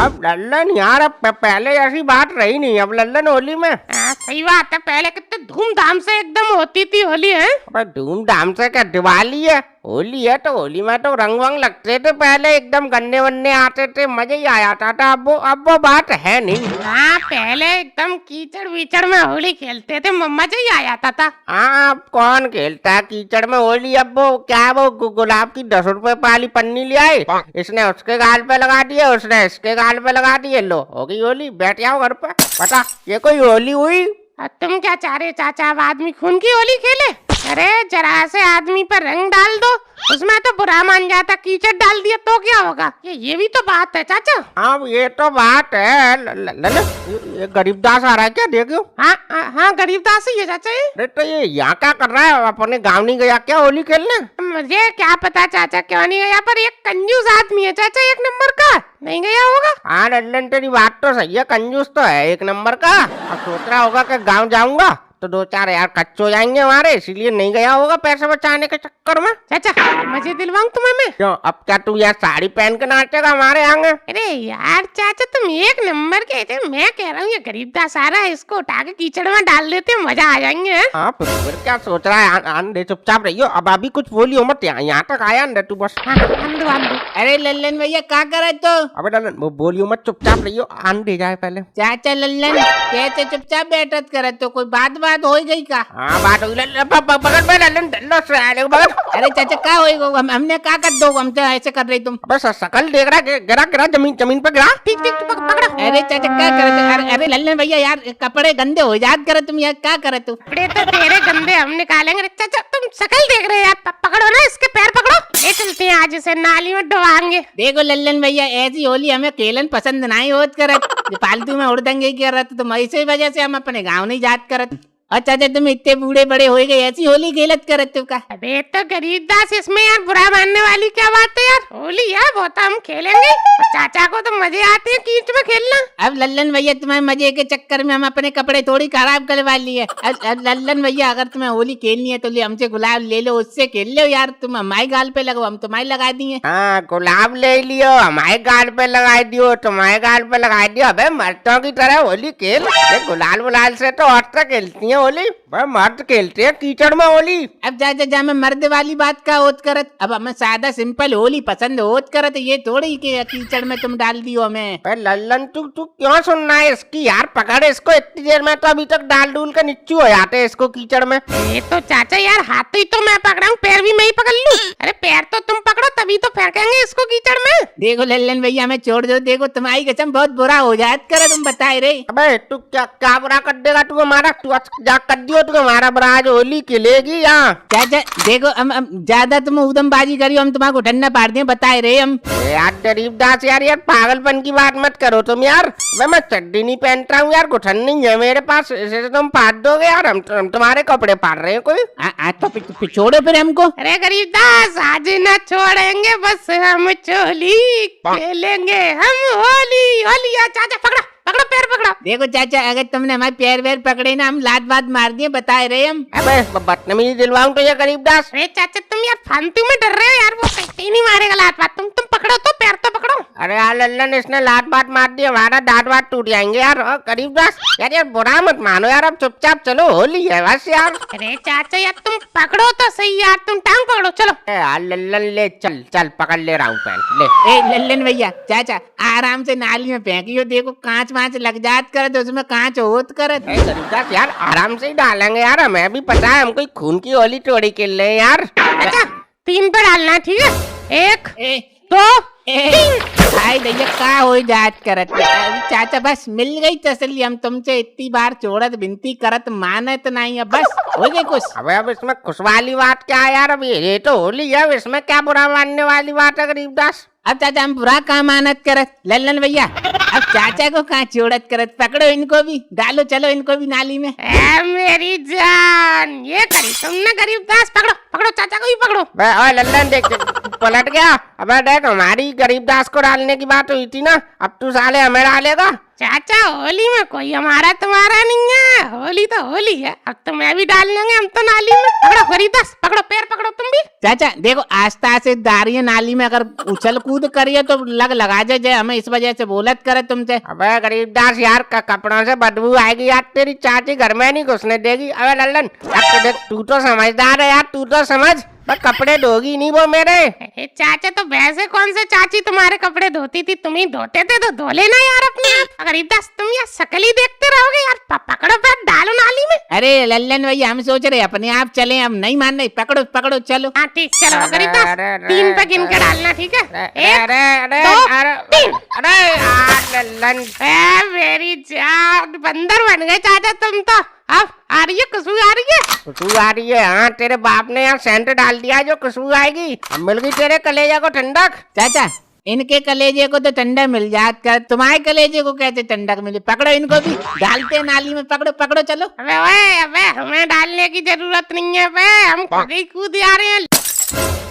अब लल्लन यार, अब पहले ऐसी बात रही नहीं अब लल्लन होली में। सही बात है, पहले कितने धूमधाम से एकदम होती थी होली है। अबे धूमधाम से क्या, दिवाली है, होली है तो होली में तो रंग वंग लगते थे पहले, एकदम गन्ने वन्ने आते थे, मजा ही आ जाता था। अब वो बात है नहीं। हाँ पहले एकदम कीचड़ वीचड़ में होली खेलते थे, मजा ही आ जाता था। हाँ अब कौन खेलता है कीचड़ में होली। अब वो क्या, वो गुलाब की 10 रुपए वाली पन्नी ले आए, इसने उसके गाल पे लगा दिए, उसने इसके गाल पे लगा दिए, लो हो गई होली, बैठ जाओ घर पे। बता ये कोई होली हुई? तुम क्या चाह रहे चाचा, अब आदमी खून की होली खेले? अरे जरा से आदमी पर रंग डाल दो, उसमें तो बुरा मान जाता, कीचड़ डाल दिया तो क्या होगा? ये भी तो बात है चाचा। हाँ ये तो बात है। ये गरीबदास आ रहा है क्या, देखो। हाँ गरीबदास ही है चाचा ये। अरे तो ये यहाँ क्या कर रहा है, अपने गाँव नहीं गया क्या होली खेलने? मुझे क्या पता चाचा क्यों नहीं गया, पर एक कंजूस आदमी है चाचा, एक नंबर का, नहीं गया होगा। हाँ लल्लन तेरी बात तो सही है, कंजूस तो है एक नंबर का। अब सोच रहा होगा कि गाँव जाऊंगा तो 2-4 यार कच्चे हो जाएंगे हमारे, इसीलिए नहीं गया होगा पैसे बचाने के चक्कर में। चाचा मजे दिलवाऊं तुम्हें मैं? क्यों, अब क्या तू यार साड़ी पहन के नाचेगा हमारे आगे? अरे यार चाचा तुम एक नंबर के थे, मैं कह रहा हूँ ये गरीबदास आ रहा है, इसको उठा के कीचड़ में डाल देते हैं, मजा आ जाएंगे। हाँ फिर क्या सोच रहा है, आंधे चुपचाप रहियो, अब अभी कुछ बोलियो मत, यहाँ तक आया अंदर तू बस। अरे लल्लन भैया क्या करे तो? अबे लल्लन वो बोलियो मत, चुपचाप रहियो, आन दे जाए पहले। चाचा लल्लन कैसे चुपचाप बैठत करे तो, कोई बात हो गई का? हाँ बात हो गई, पकड़ में लल्लन डल्लो से पकड़। अरे चाचा क्या होएगा, हमने क्या कर दो, हम तो ऐसे कर रही तुम। अबे शकल देख रहा है, गिरा गिरा जमीन पे गिरा। ठीक ठीक पकड़ो। अरे चाचा क्या करे? अरे लल्लन भैया यार कपड़े गंदे हो जात करे तुम, यार क्या करे तू? कपड़े तो तेरे गंदे हम निकालेंगे। चाचा तुम शकल देख रहे हो यार, पकड़ो ना इसके पैर पकड़ो, ले चलते हैं आज इसे नाली में डुबाएंगे। देखो लल्लन भैया ऐसी होली हमें खेलन पसंद नहीं होत करत, फालतू में उड़दंगे कर रहा तो इसी वजह से हम अपने गाँव नहीं जात करत। अच्छा अच्छा तुम इतने बूढ़े बड़े हो गए ऐसी होली खेलत करत तू का? अबे तो गरीबदास इसमें यार बुरा मानने वाली क्या बात है यार, होली है वो तो हम खेलेंगे, चाचा को तो मजे आते हैं कीच में खेलना। अब लल्लन भैया तुम्हारे मजे के चक्कर में हम अपने कपड़े थोड़ी खराब करवा लिए। अब लल्लन भैया अगर तुम्हें होली खेलनी है तो हमसे गुलाब ले लो, उससे खेल लो यार, तुम हमारे गाल पे लगो, हम तुम्हारे लगा दिए। हाँ गुलाब ले लियो, हमारे गाल पे लगा दियो, तुम्हारे गाल पे लगा दियो। अबे मर्दों की तरह होली खेल, गुलाल बुलाल से तो औरतें खेलती है होली, भाई मर्द खेलते हैं कीचड़ में होली। अब जा मैं मर्द वाली बात का होत करत, अब हमें सादा सिंपल होली पसंद होत करत, ये थोड़ी कि कीचड़ में तुम डाल दियो हमें। लल्लन तू क्यों सुनना है इसकी यार, पकड़ इसको, इतनी देर में तो अभी तक डाल डूल के नीचू हो जाते इसको कीचड़ में। ये तो चाचा यार हाथ ही तो मैं पकड़ा हूँ, पैर भी मैं ही पकड़ लूं। अरे पैर तो तुम पकड़ो तभी तो फेंकेंगे इसको कीचड़ में। देखो लल्लन भैया हमें छोड़ दो, देखो तुम्हारी कसम बहुत बुरा हो जात करे, तुम बताए रे। अबे तू क्या बुरा कर देगा तू हमारा, तू जा कर दियो तू हमारा बुरा, आज होली खेलेगी यहाँ। चाचा देखो हम ज्यादा तुम उदमबाजी करियो, हम तुम्हारे ठंडा पार दिए, बताए रे हम। यार गरीबदास यार पागलपन की बात मत करो तुम यार, मैं चड्डी नहीं पहनता हूँ यार, घुटन नहीं है मेरे पास, इसे तुम फाड़ दोगे यार, हम तुम्हारे कपड़े फाड़ रहे हैं कोई? तो छोड़ो फिर हमको। अरे गरीबदास आज न छोड़ेंगे, बस हम चोली खेलेंगे, हम होली होली। चाचा पकड़ो पकड़ो पैर पकड़ो। देखो चाचा अगर तुमने हमारे पैर वैर पकड़े ना, हम लात बात मार दिए, बताए रहे हम। अबे बदतमीजी दिलवाऊं तो ये गरीबदास। अरे चाचा तुम यार फालतू में डर रहे हो यार, वो कहीं नहीं मारेगा लात बात, तुम पकड़ो तो पैर तो पकड़ो। अरे यार लल्लन इसने लात बात मार दी, हमारा दांत वात टूट जाएंगे यार। गरीबदास यार बुरा मत मानो यार, अब चुपचाप चलो, होली है बस यार। अरे चाचा यार तुम पकड़ो तो सही यार, तुम टांग पकड़ो चलो। यार लल्लन ले चल पकड़ ले रहा हूँ पैन ले। ए लल्लन भैया चाचा आराम से नाली में फेंकियो, देखो कांच वाँच लग जात करे तो उसमें कांच होत करे। गरीबदास यार आराम से ही डालेंगे यार, हमें भी पता है हम कोई खून की होली थोड़ी खेल रहे हैं यार। अच्छा 3 पे डालना ठीक है, 1 2 भाई भैया का हो जात करत चाचा, बस मिल गई तसल्ली, हम तुमसे इतनी बार चोड़त विनती करत मानत नहीं, अब बस हो गई कुछ। अब इसमें खुश वाली बात क्या है यार, अब ये तो होली है, इसमें क्या बुरा मानने वाली बात है गरीबदास। अब चाचा हम बुरा काम मानत करत लल्लन भैया, अब चाचा को कहाँ चोड़त करत, पकड़ो इनको भी डालो, चलो इनको भी नाली में। मेरी जान ये करी तुमने गरीबदास, पकड़ो पकड़ो चाचा को भी पकड़ो। लल्लन देख पलट गया। अबे देख, हमारी गरीबदास को डालने की बात हुई थी ना, अब तू साले हमें डालेगा। चाचा होली में कोई हमारा तुम्हारा नहीं है, होली तो होली है। अब तो मैं भी डाल लेंगे हम तो नाली में। पकड़ो गरीबदास, पकड़ो, पैर पकड़ो तुम भी। चाचा देखो, आस्था से दारिये नाली में अगर उछल कूद करिए तो लगा जाए, हमें इस वजह से बोलत करे तुमसे। अबे गरीबदास यार, कपड़ों से बदबू आएगी यार, तेरी चाची घर में नहीं घुसने देगी। अबे लल्लन, तू तो समझदार है यार, तू तो समझ, बस कपड़े धोगी नहीं वो मेरे। अरे चाचा, तो वैसे कौन से चाची तुम्हारे कपड़े धोती थी, तुम ही धोते थे, तो धो लेना यार अपने आप। गरीबदास तुम यार शकल ही देखते रहोगे यार, पकड़ो पैर, डालो नाली में। अरे लल्लन भैया, हम सोच रहे अपने आप चले, हम नहीं मान रहे। पकड़ो पकड़ो चलो। हाँ ठीक, चलो गरीबदास, 3 पे गिन के डालना, ठीक है? अरे अरे दो, तीन। अरे यार लल्लन, मेरी जान, बंदर बन गए चाचा तुम तो। अब आ रही है खुशबू, आ रही है। खुशबू आ रही है? हाँ, तेरे बाप ने यहाँ सेंट डाल दिया जो खुशबू आएगी। अब मिल गई तेरे कलेजा को ठंडक। चाचा इनके कलेजे को तो ठंडा मिल जात कर, तुम्हारे कलेजे को कैसे ठंडक मिली? पकड़ो इनको भी, डालते नाली में। पकड़ो पकड़ो चलो। अबे ओए, अबे हमें डालने की जरूरत नहीं है बे, हम खुद ही कूद आ रहे हैं।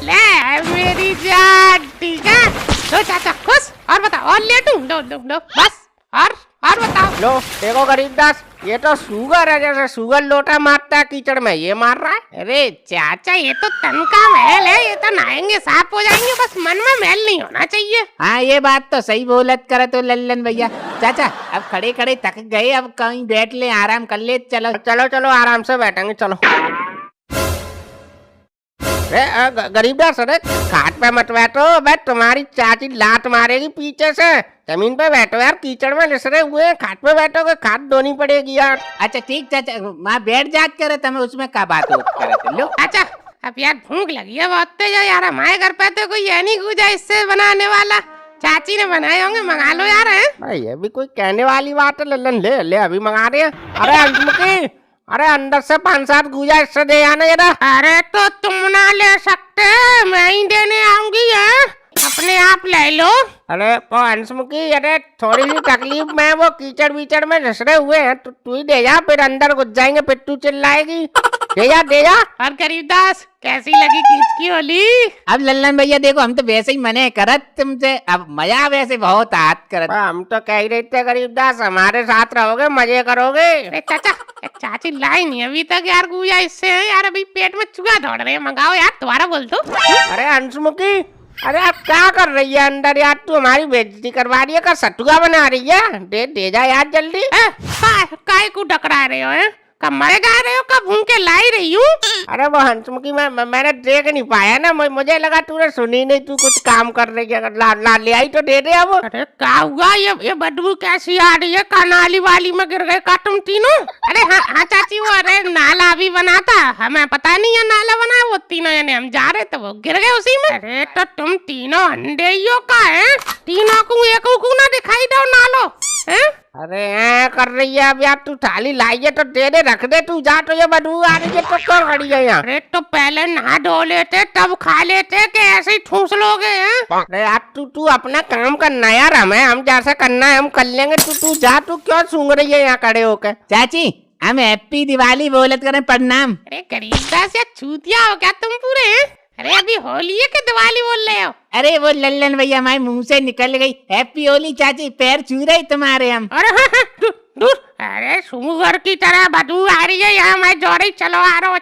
ले मेरी जान, ठीक है? लो चाचा खुश, और बताओ, और ले दूं? दो बस, और बताओ। लो देखो गरीबदास, ये तो शुगर है, जैसे शुगर लोटा मारता है कीचड़ में, ये मार रहा है। अरे चाचा, ये तो तन का महल है, ये तो नहाएंगे साफ हो जाएंगे, बस मन में महल नहीं होना चाहिए। हाँ ये बात तो सही बोलत करे तो लल्लन भैया। चाचा अब खड़े खड़े थक गए, अब कहीं बैठ ले, आराम कर ले। चलो चलो चलो, आराम से बैठेंगे, चलो। गरीबदास, अरे खाट पे मत बैठो, बैठ, तुम्हारी चाची लात मारेगी पीछे से। जमीन पे बैठो यार, कीचड़ में लिसरे हुए हैं, खाट पे बैठोगे, खाट धोनी पड़ेगी यार। अच्छा ठीक चाचा, माँ बैठ जात करे तो उसमें क्या बात हो करे। लो अच्छा, अब यार भूख लगी है बहुत तेज यार, हमारे घर पे तो कोई है नहीं गुजा इससे बनाने वाला, चाची ने बनाए होंगे, मंगा लो यार। है भाई ये भी कोई कहने वाली बात है लल्लन, ले ले अभी मंगा रहे हैं। अरे अंशमुखी, अरे अंदर से 5-7 गुजा इससे दे आना जरा। अरे तो तुम ना ले सकते, मैं ही देने आऊंगी, है अपने आप ले लो। अरे वो अंशमुखी, अरे थोड़ी सी तकलीफ में, वो कीचड़ बीचड़ में घसरे हुए हैं, तू ही दे जा, फिर अंदर घुस जाएंगे, फिर तू चिल्लाएगी। दे जा। और गरीबदास, कैसी लगी कीच की होली? अब लल्लन भैया देखो, हम तो वैसे ही मने करत तुमसे, अब मजा वैसे बहुत आत करत। हम तो कह ही रहे थे गरीबदास, हमारे साथ रहोगे, मजे करोगे। अरे चाचा, चाची लाई नहीं अभी तक यार गुजा इससे है यार, अभी पेट में चूहा दौड़ रहे हैं, मंगाओ यार, दोबारा बोल दो। अरे अंशमुखी, अरे आप क्या कर रही है अंदर यार, तू हमारी बेइज्जती करवा रही है, का सतुआ बना रही है? दे जा यार जल्दी। काय को डकरा रहे हो? है कब मरे गा रहे हो, कब भूखे लाई रही हूँ? अरे वो हंसमुखी, मैंने देख नहीं पाया ना, मुझे लगा तूने सुनी नहीं, तू कुछ काम कर रही है, ला ले आई तो दे दे अब। अरे क्या हुआ, ये बदबू कैसी आ रही है? कनाली वाली में गिर गए का तुम तीनों? अरे हाँ चाची, वो अरे नाला भी बना था, हमें पता नहीं है नाला बना, वो तीनों जने हम जा रहे थे, वो गिर गए उसी में। अरे तो तुम तीनों अंधेरियों का है, तीनों को एक को ना दिखाई दो नालो है? अरे कर रही है अब यार, तू थाली लाई है तो दे दे, रख दे, तू जा, तो ये बदबू आ रही है तो क्यों खड़ी है यहाँ? अरे तो पहले नहा धो लेते तब खा लेते, कि ऐसे ही ठूस लोगे? हैं? अरे यार तू अपना काम करना यार, हम जैसा करना है हम कर लेंगे, तू जा, तू क्यों सूंघ रही है यहाँ खड़े होकर? चाची हम हैप्पी दिवाली बोलत करें, प्रणाम। अरे गरीबदास या चूतिया हो क्या तुम पूरे? हैं? अरे अभी होली है कि दिवाली बोल रहे हो? अरे वो लल्लन भैया हमारे मुंह से निकल गई, हैप्पी होली चाची, पैर छू रहे तुम्हारे हम। अरे दूर, अरे सुगर की तरह बदबू आ रही है यहाँ, मैं जोड़ी चलो आ रहा हूँ।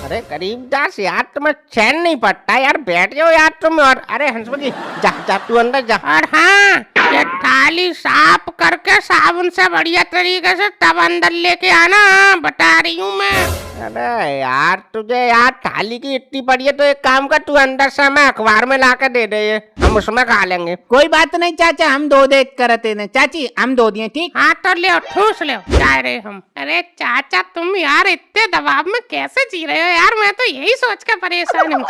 अरे गरीबदास यार, तुम्हें चैन नहीं पड़ता यार, बैठ जाओ यार तुम। और अरे हंसमुखी, जा तू अंदर जा। और हाँ, ये थाली साफ करके साबुन से बढ़िया तरीके से तब अंदर लेके आना, बता रही हूँ मैं। अरे यार तुझे यार थाली की इतनी पड़ी है, तो एक काम कर, तू अंदर से हमें अखबार में ला के दे दे, हम उसमें खा लेंगे। कोई बात नहीं चाचा, हम दो दे करते न चाची, हम दो दिए ठीक। हाँ तो ले ठूस ले जा रहे हम। अरे चाचा तुम यार इतने दबाव में कैसे जी रहे हो यार, मैं तो यही सोच के परेशान हूँ।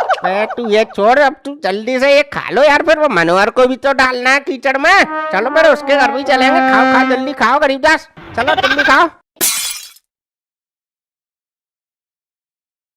तू ये छोड़, अब तू जल्दी से ये खा लो यार, फिर वो मनोहर को भी तो डालना है कीचड़ में। चलो फिर उसके घर भी चलेंगे, खाओ जल्दी खाओ गरीबदास, चलो तुम भी खाओ।